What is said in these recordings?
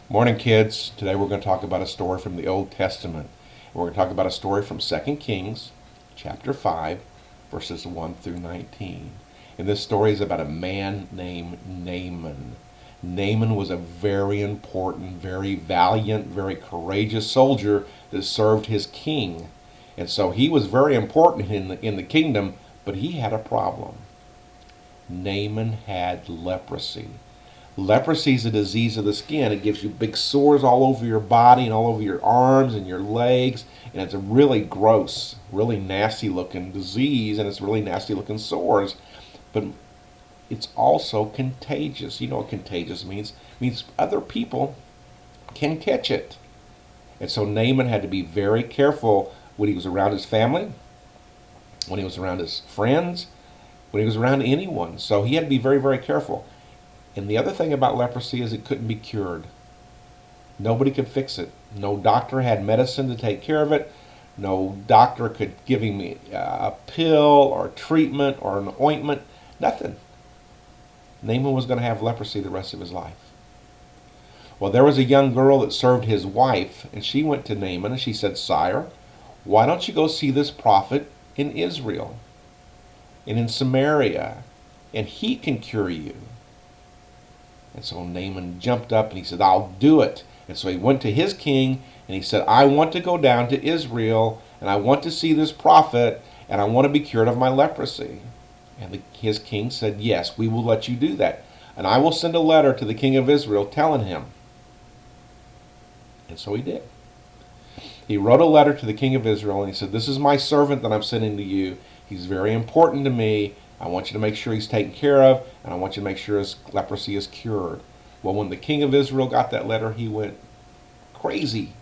Morning, kids. Today we're going to talk about a story from the Old Testament. We're going to talk about a story from 2 Kings, chapter 5, verses 1 through 19. And this story is about a man named Naaman. Naaman was a very important, very valiant, very courageous soldier that served his king. And so he was very important in the kingdom, but he had a problem. Naaman had leprosy. Leprosy is a disease of the skin. It gives you big sores all over your body and all over your arms and your legs. And it's a really gross, really nasty looking disease, and it's really nasty looking sores. But it's also contagious. You know what contagious means? It means other people can catch it. And so Naaman had to be very careful when he was around his family, when he was around his friends, when he was around anyone. So he had to be very, very careful. And the other thing about leprosy is it couldn't be cured. Nobody could fix it. No doctor had medicine to take care of it. No doctor could give him a pill or a treatment or an ointment. Nothing. Naaman was going to have leprosy the rest of his life. Well, there was a young girl that served his wife, and she went to Naaman and she said, "Sire, why don't you go see this prophet in Israel and in Samaria, and he can cure you?" And so Naaman jumped up and he said, "I'll do it." And so he went to his king and he said, "I want to go down to Israel and I want to see this prophet and I want to be cured of my leprosy." And his king said, "Yes, we will let you do that. And I will send a letter to the king of Israel telling him." And so he did. He wrote a letter to the king of Israel and he said, "This is my servant that I'm sending to you. He's very important to me. I want you to make sure he's taken care of, and I want you to make sure his leprosy is cured." Well, when the king of Israel got that letter, he went crazy.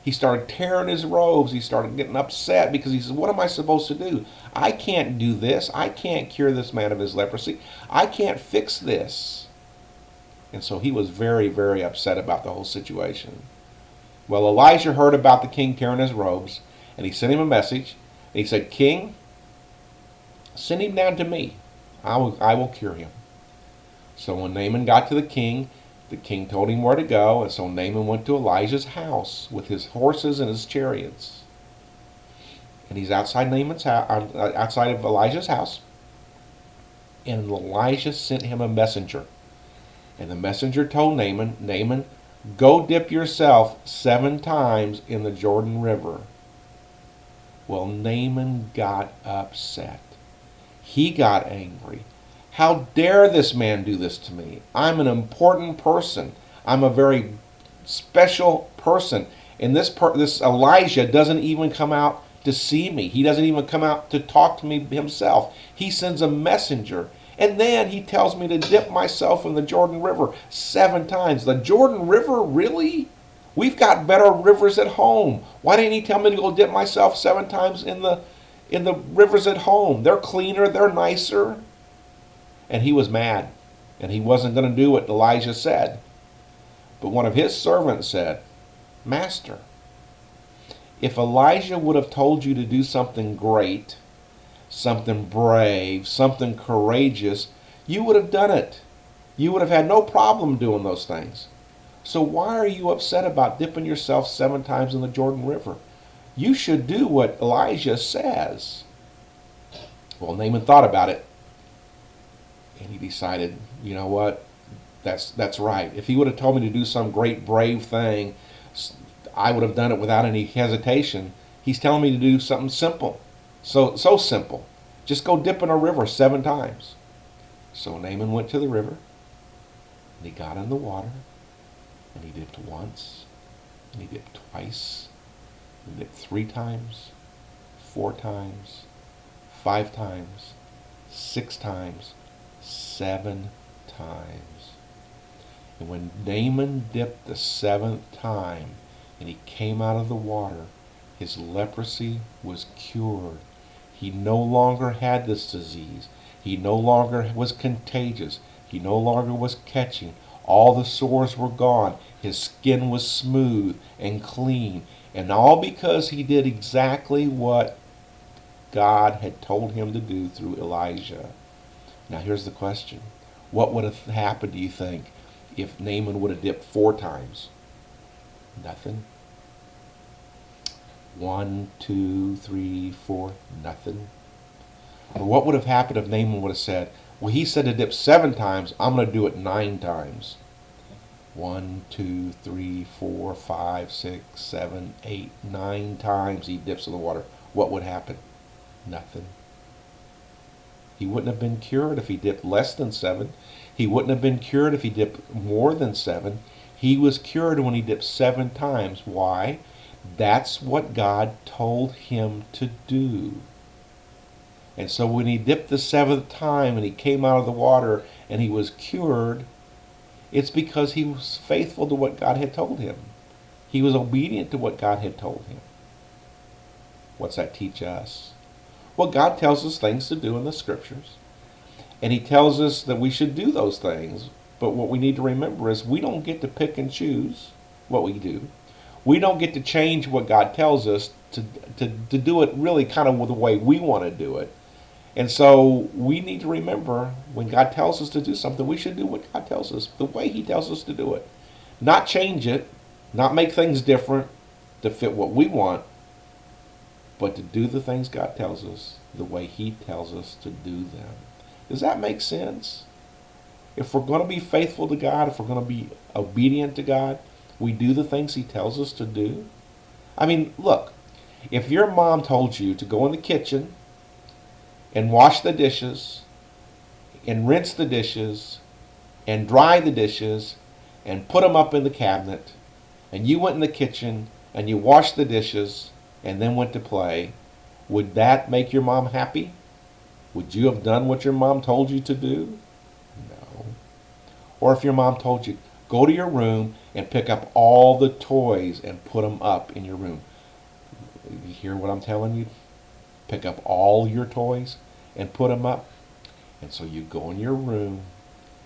He started tearing his robes. He started getting upset because he said, "What am I supposed to do? I can't do this. I can't cure this man of his leprosy. I can't fix this." And so he was very, very upset about the whole situation. Well, Elijah heard about the king tearing his robes, and he sent him a message. And he said, "King, send him down to me. I will cure him." So when Naaman got to the king told him where to go, and so Naaman went to Elijah's house with his horses and his chariots. And he's outside outside of Elijah's house, and Elijah sent him a messenger. And the messenger told Naaman, "Naaman, go dip yourself 7 times in the Jordan River." Well, Naaman got upset. He got angry. How dare this man do this to me? I'm an important person. I'm a very special person. And this Elijah doesn't even come out to see me. He doesn't even come out to talk to me himself. He sends a messenger. And then he tells me to dip myself in the Jordan River 7 times. The Jordan River, really? We've got better rivers at home. Why didn't he tell me to go dip myself 7 times in the rivers at home? They're cleaner, they're nicer. And he was mad, and he wasn't going to do what Elijah said. But one of his servants said, "Master, if Elijah would have told you to do something great, something brave, something courageous, you would have done it. You would have had no problem doing those things. So why are you upset about dipping yourself 7 times in the Jordan River? You should do what Elijah says." Well, Naaman thought about it, and he decided, you know what? That's right. If he would have told me to do some great brave thing, I would have done it without any hesitation. He's telling me to do something simple. So simple. Just go dip in a river 7 times. So Naaman went to the river, and he got in the water, and he dipped once, and he dipped twice, and he dipped 3 times, 4 times, 5 times, 6 times, 7 times. And when Naaman dipped the 7th time and he came out of the water, his leprosy was cured. He no longer had this disease. He no longer was contagious. He no longer was catching. All the sores were gone. His skin was smooth and clean. And all because he did exactly what God had told him to do through Elijah. Now here's the question. What would have happened, do you think, if Naaman would have dipped 4 times? Nothing. 1, 2, 3, 4, nothing. Or what would have happened if Naaman would have said, well, he said to dip 7 times, I'm going to do it 9 times. 1, 2, 3, 4, 5, 6, 7, 8, 9 times he dips in the water. What would happen? Nothing. He wouldn't have been cured if he dipped less than 7. He wouldn't have been cured if he dipped more than 7. He was cured when he dipped 7 times. Why? That's what God told him to do. And so when he dipped the 7th time and he came out of the water and he was cured, it's because he was faithful to what God had told him. He was obedient to what God had told him. What's that teach us? Well, God tells us things to do in the scriptures. And he tells us that we should do those things. But what we need to remember is we don't get to pick and choose what we do. We don't get to change what God tells us to do it really kind of the way we want to do it. And so we need to remember when God tells us to do something, we should do what God tells us, the way he tells us to do it. Not change it, not make things different to fit what we want, but to do the things God tells us the way he tells us to do them. Does that make sense? If we're going to be faithful to God, if we're going to be obedient to God, we do the things he tells us to do. I mean, look, if your mom told you to go in the kitchen and wash the dishes and rinse the dishes and dry the dishes and put them up in the cabinet, and you went in the kitchen and you washed the dishes and then went to play, would that make your mom happy? Would you have done what your mom told you to do? No. Or if your mom told you, go to your room and pick up all the toys and put them up in your room. You hear what I'm telling you? Pick up all your toys and put them up. And so you go in your room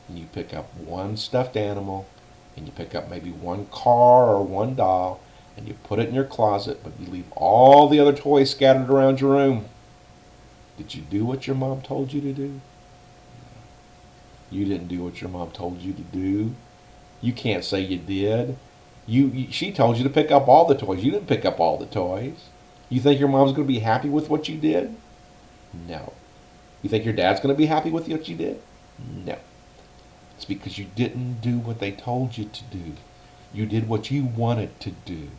and you pick up one stuffed animal and you pick up maybe one car or one doll and you put it in your closet, but you leave all the other toys scattered around your room. Did you do what your mom told you to do? You didn't do what your mom told you to do. You can't say you did. She told you to pick up all the toys. You didn't pick up all the toys. You think your mom's going to be happy with what you did? No. You think your dad's going to be happy with what you did? No. It's because you didn't do what they told you to do. You did what you wanted to do.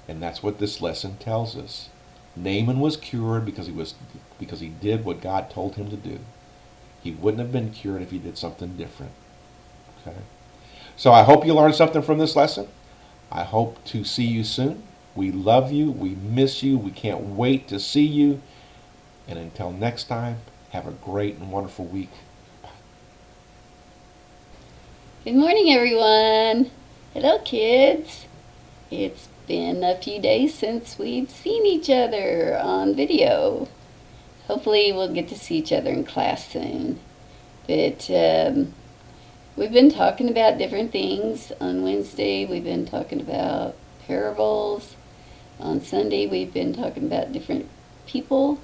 And that's what this lesson tells us. Naaman was cured because he did what God told him to do. He wouldn't have been cured if he did something different. Okay? So I hope you learned something from this lesson. I hope to see you soon. We love you. We miss you. We can't wait to see you. And until next time, have a great and wonderful week. Good morning, everyone. Hello, kids. It's been a few days since we've seen each other on video. Hopefully we'll get to see each other in class soon. But we've been talking about different things. On Wednesday, we've been talking about parables. On Sunday, we've been talking about different people.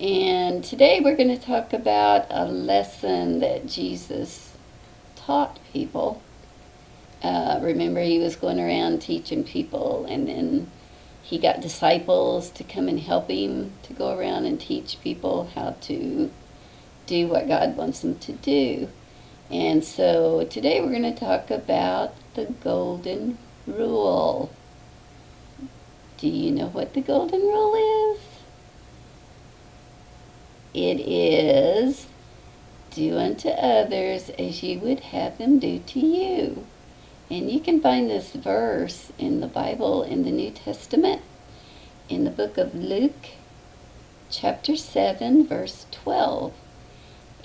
And today we're going to talk about a lesson that Jesus taught people. Remember, he was going around teaching people, and then he got disciples to come and help him to go around and teach people how to do what God wants them to do. And so today we're going to talk about the golden rule. Do you know what the golden rule is? It is, do unto others as you would have them do to you. And you can find this verse in the Bible in the New Testament, in the book of Luke, chapter 7, verse 12.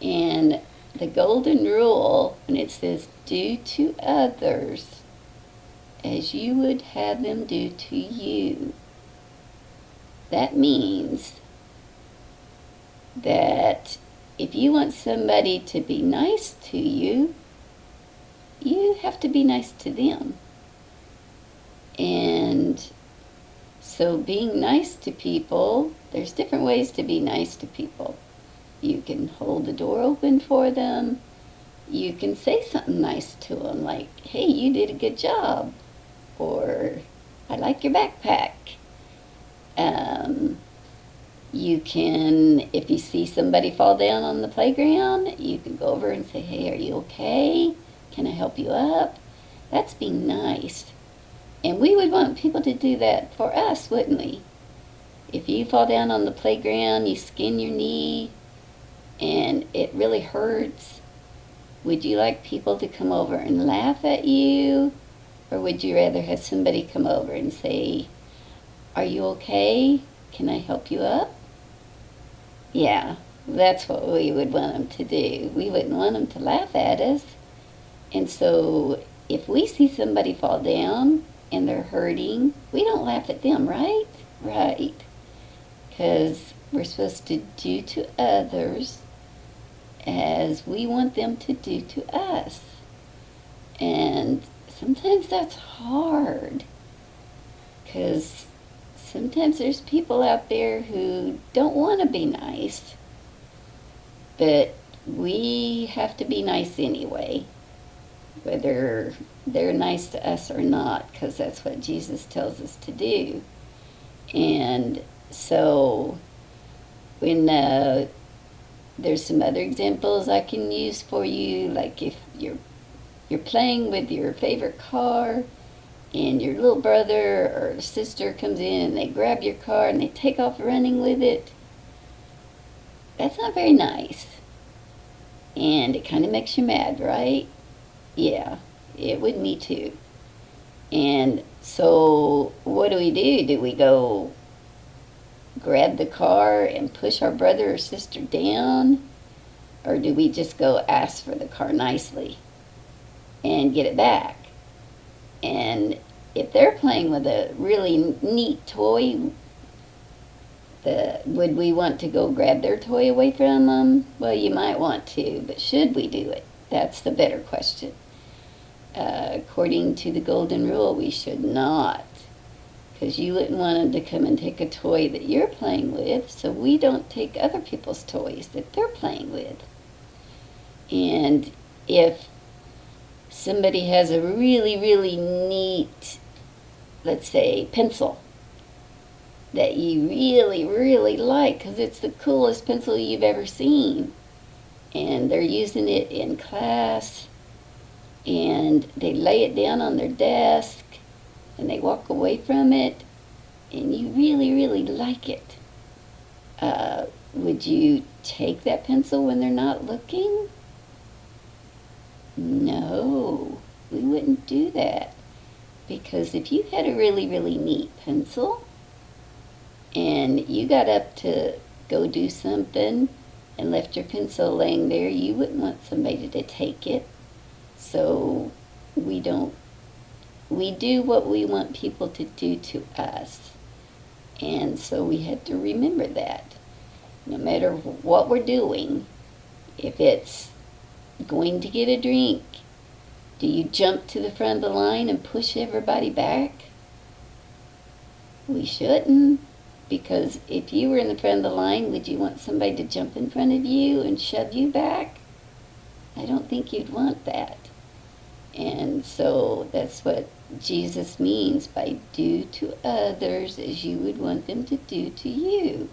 And the golden rule, when it says, do to others as you would have them do to you, that means that if you want somebody to be nice to you, you have to be nice to them. And so being nice to people, there's different ways to be nice to people. You can hold the door open for them. You can say something nice to them, like, hey, you did a good job. or I like your backpack. You can, if you see somebody fall down on the playground, you can go over and say, hey, are you okay? Can I help you up? That's being nice. And we would want people to do that for us, wouldn't we? If you fall down on the playground, you skin your knee, and it really hurts, would you like people to come over and laugh at you? Or would you rather have somebody come over and say, are you okay? Can I help you up? Yeah, that's what we would want them to do. We wouldn't want them to laugh at us. And so if we see somebody fall down and they're hurting, we don't laugh at them, right? Right. Because we're supposed to do to others as we want them to do to us. And sometimes that's hard. Because sometimes there's people out there who don't want to be nice, but we have to be nice anyway, whether they're nice to us or not, because that's what Jesus tells us to do. And so when there's some other examples I can use for you, like if you're playing with your favorite car, and your little brother or sister comes in and they grab your car and they take off running with it, that's not very nice. And it kind of makes you mad, right? Yeah, it would me too. And so what do? Do we go grab the car and push our brother or sister down? Or do we just go ask for the car nicely and get it back? And if they're playing with a really neat toy, would we want to go grab their toy away from them? Well, you might want to, but should we do it? That's the better question. According to the golden rule, we should not, because you wouldn't want them to come and take a toy that you're playing with, so we don't take other people's toys that they're playing with. And if somebody has a really, really neat, let's say, pencil that you really, really like because it's the coolest pencil you've ever seen, and they're using it in class, and they lay it down on their desk, and they walk away from it, and you really, really like it, would you take that pencil when they're not looking? No, we wouldn't do that. Because if you had a really, really neat pencil and you got up to go do something and left your pencil laying there, you wouldn't want somebody to take it. So we do what we want people to do to us. And so we have to remember that. No matter what we're doing, if it's going to get a drink, do you jump to the front of the line and push everybody back? We shouldn't, because if you were in the front of the line, would you want somebody to jump in front of you and shove you back? I don't think you'd want that. And so that's what Jesus means by do to others as you would want them to do to you.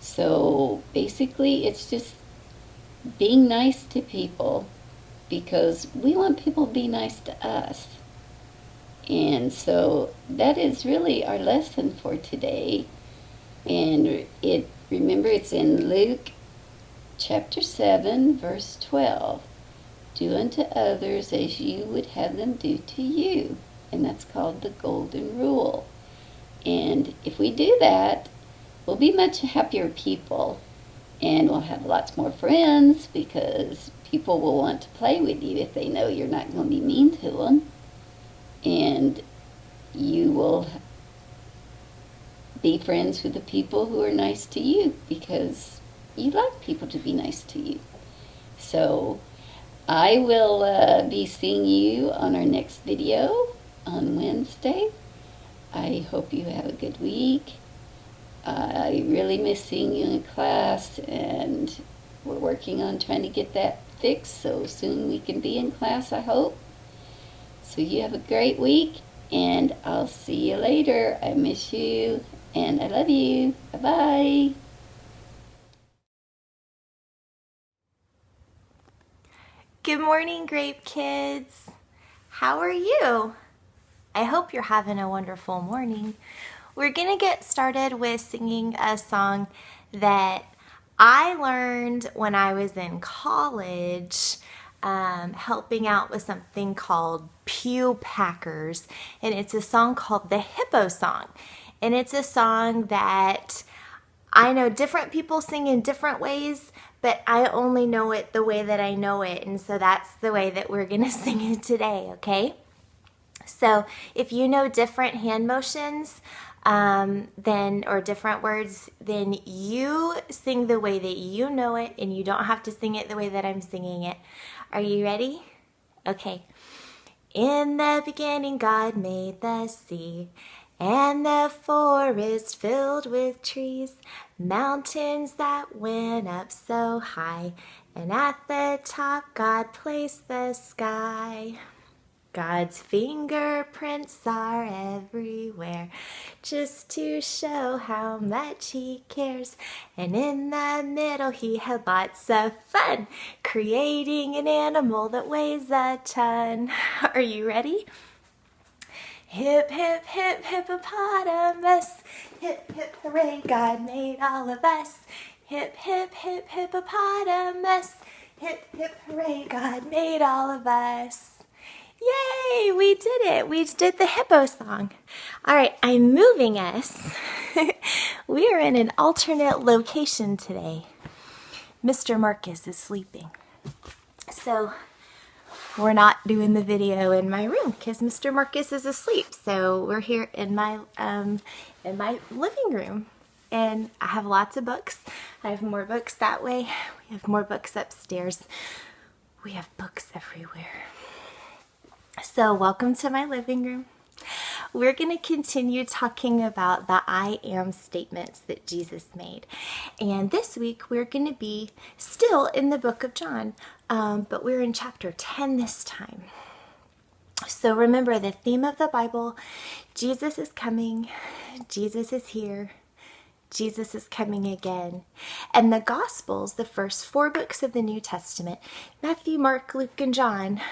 So basically it's just being nice to people, because we want people to be nice to us. And that is really our lesson for today. And remember, it's in Luke chapter 7, verse 12. Do unto others as you would have them do to you. And that's called the golden rule. And if we do that, we'll be much happier people. And we'll have lots more friends, because people will want to play with you if they know you're not going to be mean to them. And you will be friends with the people who are nice to you, because you like people to be nice to you. So I will be seeing you on our next video on Wednesday. I hope you have a good week. I really miss seeing you in class, and we're working on trying to get that fixed so soon we can be in class, I hope. So you have a great week, And I'll see you later. I miss you and I love you. Bye-bye. Good morning, Grape Kids. How are you? I hope you're having a wonderful morning. We're going to get started with singing a song that I learned when I was in college, helping out with something called Pew Packers. And it's a song called the Hippo Song. And it's a song that I know different people sing in different ways, but I only know it the way that I know it. And so that's the way that we're going to sing it today, okay? So if you know different hand motions, or different words, then you sing the way that you know it, and you don't have to sing it the way that I'm singing it. Are you ready? Okay. In the beginning, God made the sea and the forest filled with trees, mountains that went up so high, and at the top God placed the sky. God's fingerprints are everywhere, just to show how much He cares. And in the middle He had lots of fun, creating an animal that weighs a ton. Are you ready? Hip, hip, hip, hippopotamus. Hip, hip, hooray, God made all of us. Hip, hip, hip, hippopotamus. Hip, hip, hooray, God made all of us. Yay, we did it. We did the hippo song. All right, I'm moving us. We are in an alternate location today. Mr. Marcus is sleeping. So we're not doing the video in my room because Mr. Marcus is asleep. So we're here in my living room. And I have lots of books. I have more books that way. We have more books upstairs. We have books everywhere. So welcome to my living room. We're going to continue talking about the I am statements that Jesus made. And this week we're going to be still in the book of John, but we're in chapter 10 this time. So remember the theme of the Bible, Jesus is coming, Jesus is here, Jesus is coming again. And the Gospels, the first 4 books of the New Testament, Matthew, Mark, Luke, and John,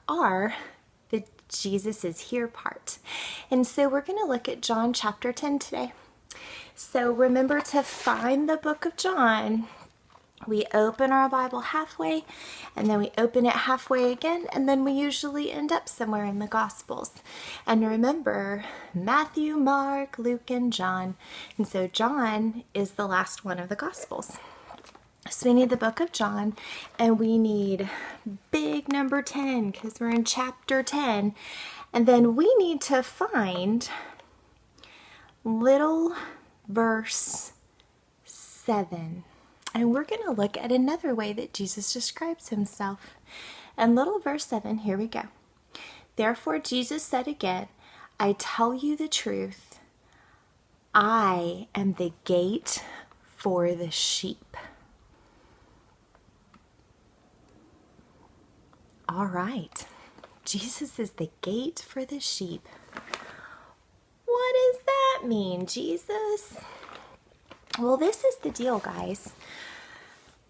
are the Jesus is here part. And so we're going to look at John chapter 10 today. So remember to find the book of John. We open our Bible halfway, and then we open it halfway again, and then we usually end up somewhere in the Gospels. And remember, Matthew, Mark, Luke, and John. And so John is the last one of the Gospels. So we need the book of John, and we need big number 10 because we're in chapter 10. And then we need to find little verse 7. And we're going to look at another way that Jesus describes himself. And little verse 7, here we go. Therefore Jesus said again, I tell you the truth, I am the gate for the sheep. All right, Jesus is the gate for the sheep. What does that mean, Jesus? Well, this is the deal, guys.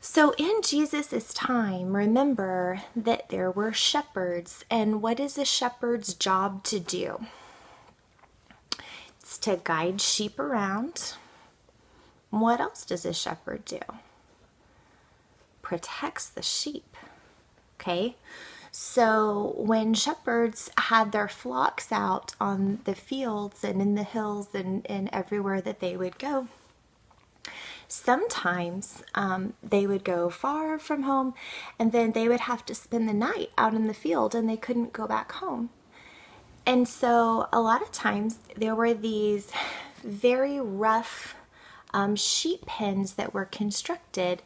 So in Jesus's time, remember that there were shepherds, and what is a shepherd's job to do? It's to guide sheep around. What else does a shepherd do? Protects the sheep. Okay, so when shepherds had their flocks out on the fields and in the hills and everywhere that they would go, sometimes they would go far from home, and then they would have to spend the night out in the field, and they couldn't go back home. And so a lot of times there were these very rough sheep pens that were constructed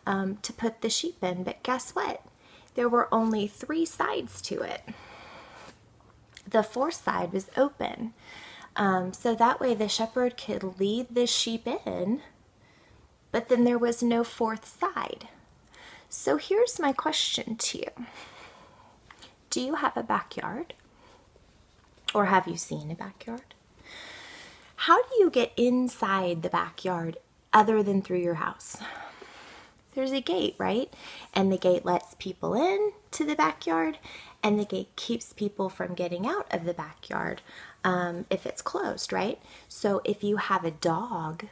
to put the sheep in. But guess what? There were only 3 sides to it. The 4th side was open. So that way the shepherd could lead the sheep in, but then there was no 4th side. So here's my question to you. Do you have a backyard? Or have you seen a backyard? How do you get inside the backyard other than through your house? There's a gate, right? And the gate lets people in to the backyard, and the gate keeps people from getting out of the backyard if it's closed, right? So if you have a dog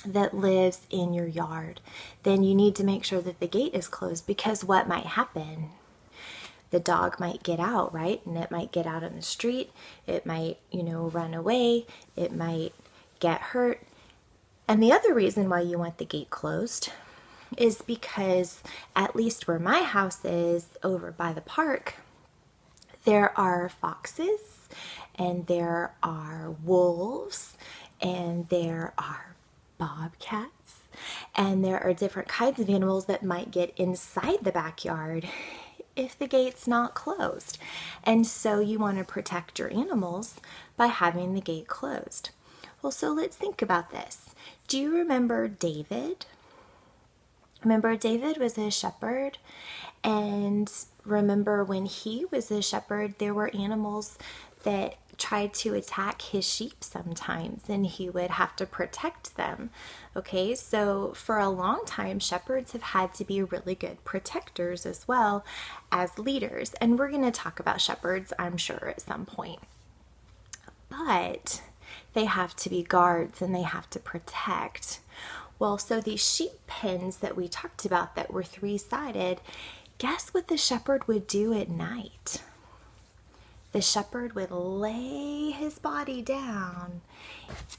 that lives in your yard, then you need to make sure that the gate is closed, because what might happen? The dog might get out, right? And it might get out on the street. It might, run away. It might get hurt. And the other reason why you want the gate closed is because, at least where my house is, over by the park, there are foxes, and there are wolves, and there are bobcats, and there are different kinds of animals that might get inside the backyard if the gate's not closed. And so you want to protect your animals by having the gate closed. Well, so let's think about this. Do you remember David? Remember, David was a shepherd, and remember when he was a shepherd, there were animals that tried to attack his sheep sometimes, and he would have to protect them. Okay, so for a long time, shepherds have had to be really good protectors as well as leaders. And we're going to talk about shepherds, I'm sure, at some point. But they have to be guards, and they have to protect. Well, so these sheep pens that we talked about that were three-sided, guess what the shepherd would do at night? The shepherd would lay his body down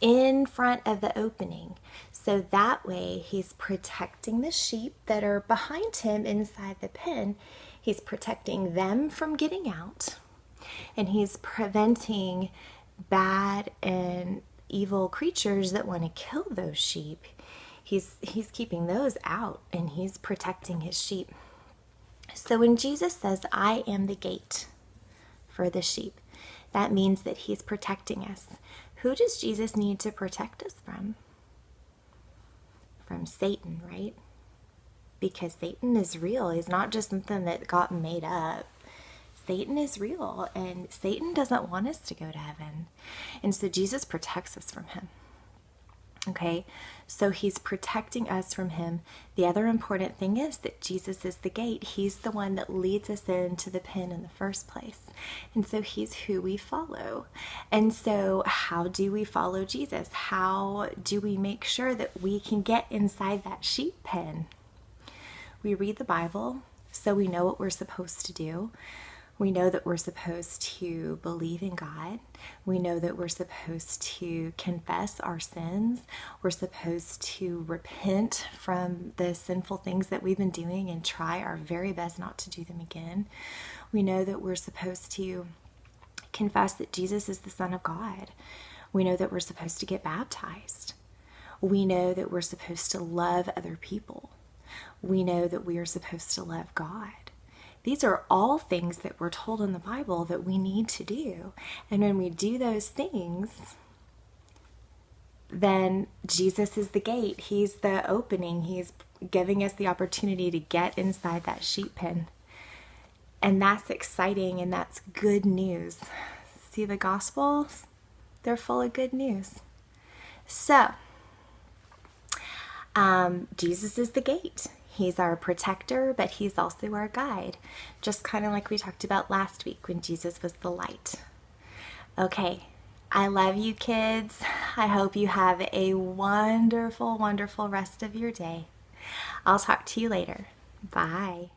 in front of the opening. So that way he's protecting the sheep that are behind him inside the pen. He's protecting them from getting out, and he's preventing bad and evil creatures that want to kill those sheep. He's keeping those out, and he's protecting his sheep. So when Jesus says, "I am the gate for the sheep," that means that he's protecting us. Who does Jesus need to protect us from? From Satan, right? Because Satan is real. He's not just something that got made up. Satan is real, and Satan doesn't want us to go to heaven. And so Jesus protects us from him. Okay, so he's protecting us from him. The other important thing is that Jesus is the gate. He's the one that leads us into the pen in the first place. And so he's who we follow. And so how do we follow Jesus? How do we make sure that we can get inside that sheep pen? We read the Bible, so we know what we're supposed to do. We know that we're supposed to believe in God. We know that we're supposed to confess our sins. We're supposed to repent from the sinful things that we've been doing and try our very best not to do them again. We know that we're supposed to confess that Jesus is the Son of God. We know that we're supposed to get baptized. We know that we're supposed to love other people. We know that we are supposed to love God. These are all things that we're told in the Bible that we need to do. And when we do those things, then Jesus is the gate. He's the opening. He's giving us the opportunity to get inside that sheep pen. And that's exciting, and that's good news. See, the Gospels, they're full of good news. So, Jesus is the gate. He's our protector, but he's also our guide. Just kind of like we talked about last week when Jesus was the light. Okay, I love you, kids. I hope you have a wonderful, wonderful rest of your day. I'll talk to you later. Bye.